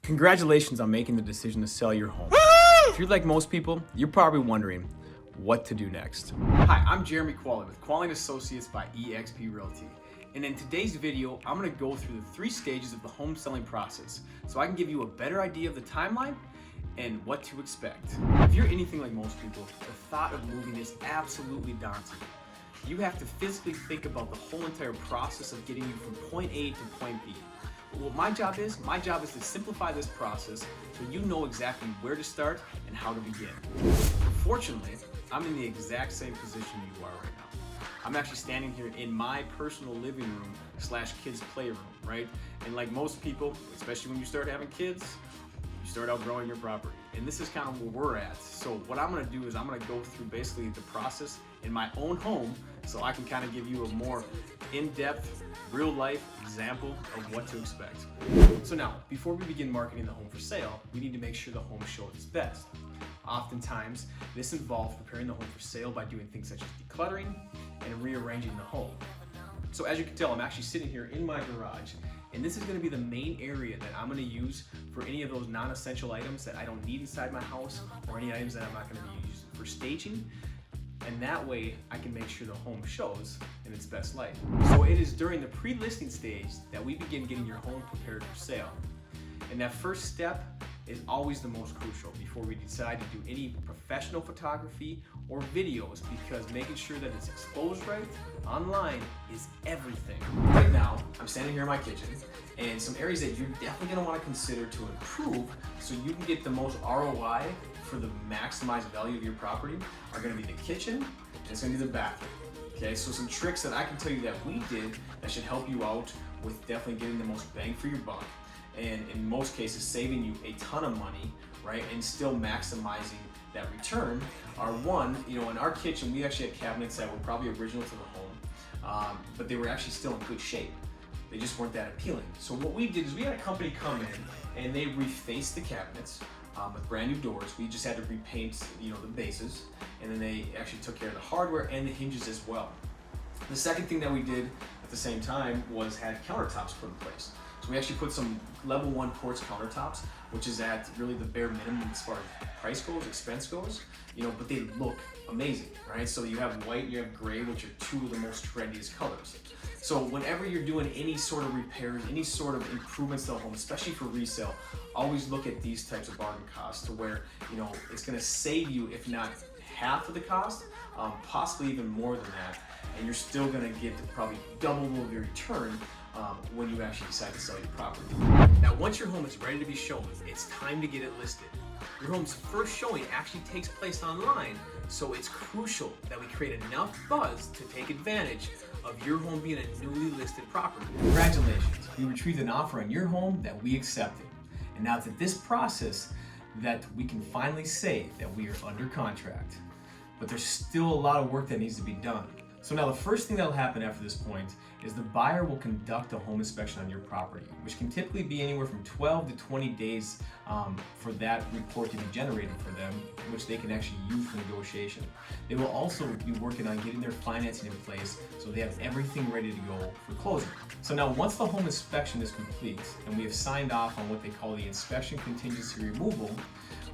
Congratulations on making the decision to sell your home. If you're like most people, you're probably wondering what to do next. Hi, I'm Jeremy Qualley with Qualley & Associates by eXp Realty. And in today's video, I'm gonna go through the 3 stages of the home selling process so I can give you a better idea of the timeline and what to expect. If you're anything like most people, the thought of moving is absolutely daunting. You have to physically think about the whole entire process of getting you from point A to point B. What my job is to simplify this process so you know exactly where to start and how to begin. Fortunately, I'm in the exact same position you are right now. I'm actually standing here in my personal living room / kids playroom, right? And like most people, especially when you start having kids, you start outgrowing your property. And this is kind of where we're at. So what I'm gonna do is I'm gonna go through basically the process in my own home so I can kind of give you a more in-depth, real-life example of what to expect. So now, before we begin marketing the home for sale, we need to make sure the home shows its best. Oftentimes, this involves preparing the home for sale by doing things such as decluttering and rearranging the home. So as you can tell, I'm actually sitting here in my garage, and this is going to be the main area that I'm going to use for any of those non-essential items that I don't need inside my house, or any items that I'm not going to be using for staging. And that way I can make sure the home shows in its best light. So it is during the pre-listing stage that we begin getting your home prepared for sale. And that first step is always the most crucial before we decide to do any professional photography or videos, because making sure that it's exposed right online is everything. Right now, I'm standing here in my kitchen, and some areas that you're definitely gonna wanna consider to improve so you can get the most ROI for the maximized value of your property are gonna be the kitchen, and it's gonna be the bathroom. Okay, so some tricks that I can tell you that we did that should help you out with definitely getting the most bang for your buck, and in most cases saving you a ton of money, right, and still maximizing that return are one, in our kitchen we actually had cabinets that were probably original to the home, but they were actually still in good shape. They just weren't that appealing. So what we did is we had a company come in and they refaced the cabinets with brand new doors. We just had to repaint, the bases, and then they actually took care of the hardware and the hinges as well. The second thing that we did at the same time was had countertops put in place. So we actually put some level 1 quartz countertops, which is at really the bare minimum as far as price goes, expense goes, but they look amazing, right? So you have white, you have gray, which are 2 of the most trendiest colors. So whenever you're doing any sort of repairs, any sort of improvements to the home, especially for resale, always look at these types of bargain costs to where, it's gonna save you, if not half of the cost, possibly even more than that, and you're still gonna get probably double of your return when you actually decide to sell your property. Now, once your home is ready to be shown, it's time to get it listed. Your home's first showing actually takes place online, so it's crucial that we create enough buzz to take advantage of your home being a newly listed property. Congratulations, we retrieved an offer on your home that we accepted. And now it's at this process that we can finally say that we are under contract. But there's still a lot of work that needs to be done. So now the first thing that will happen after this point is the buyer will conduct a home inspection on your property, which can typically be anywhere from 12 to 20 days for that report to be generated for them, which they can actually use for negotiation. They will also be working on getting their financing in place so they have everything ready to go for closing. So now once the home inspection is complete and we have signed off on what they call the inspection contingency removal,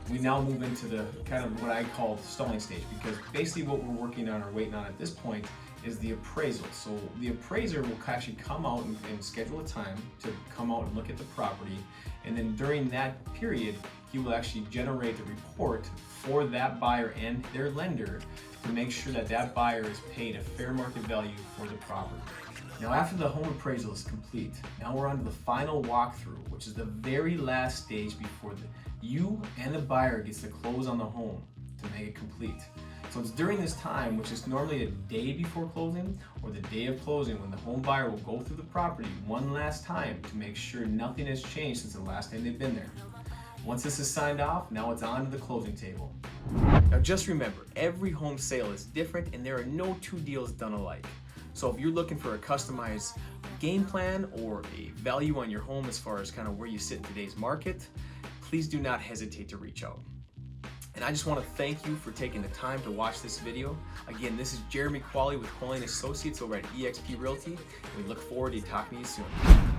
we now move into the kind of what I call the stalling stage, because basically what we're working on or waiting on at this point is the appraisal. So the appraiser will actually come out and schedule a time to come out and look at the property, and then during that period he will actually generate the report for that buyer and their lender to make sure that that buyer is paid a fair market value for the property. Now after the home appraisal is complete, now we're on to the final walkthrough, which is the very last stage before you and the buyer gets to close on the home to make it complete. So it's during this time, which is normally a day before closing or the day of closing, when the home buyer will go through the property one last time to make sure nothing has changed since the last time they've been there. Once this is signed off, now it's on to the closing table. Now just remember, every home sale is different and there are no 2 deals done alike. So if you're looking for a customized game plan or a value on your home as far as kind of where you sit in today's market, please do not hesitate to reach out. And I just want to thank you for taking the time to watch this video. Again, this is Jeremy Qualley with Qualley & Associates over at eXp Realty, and we look forward to talking to you soon.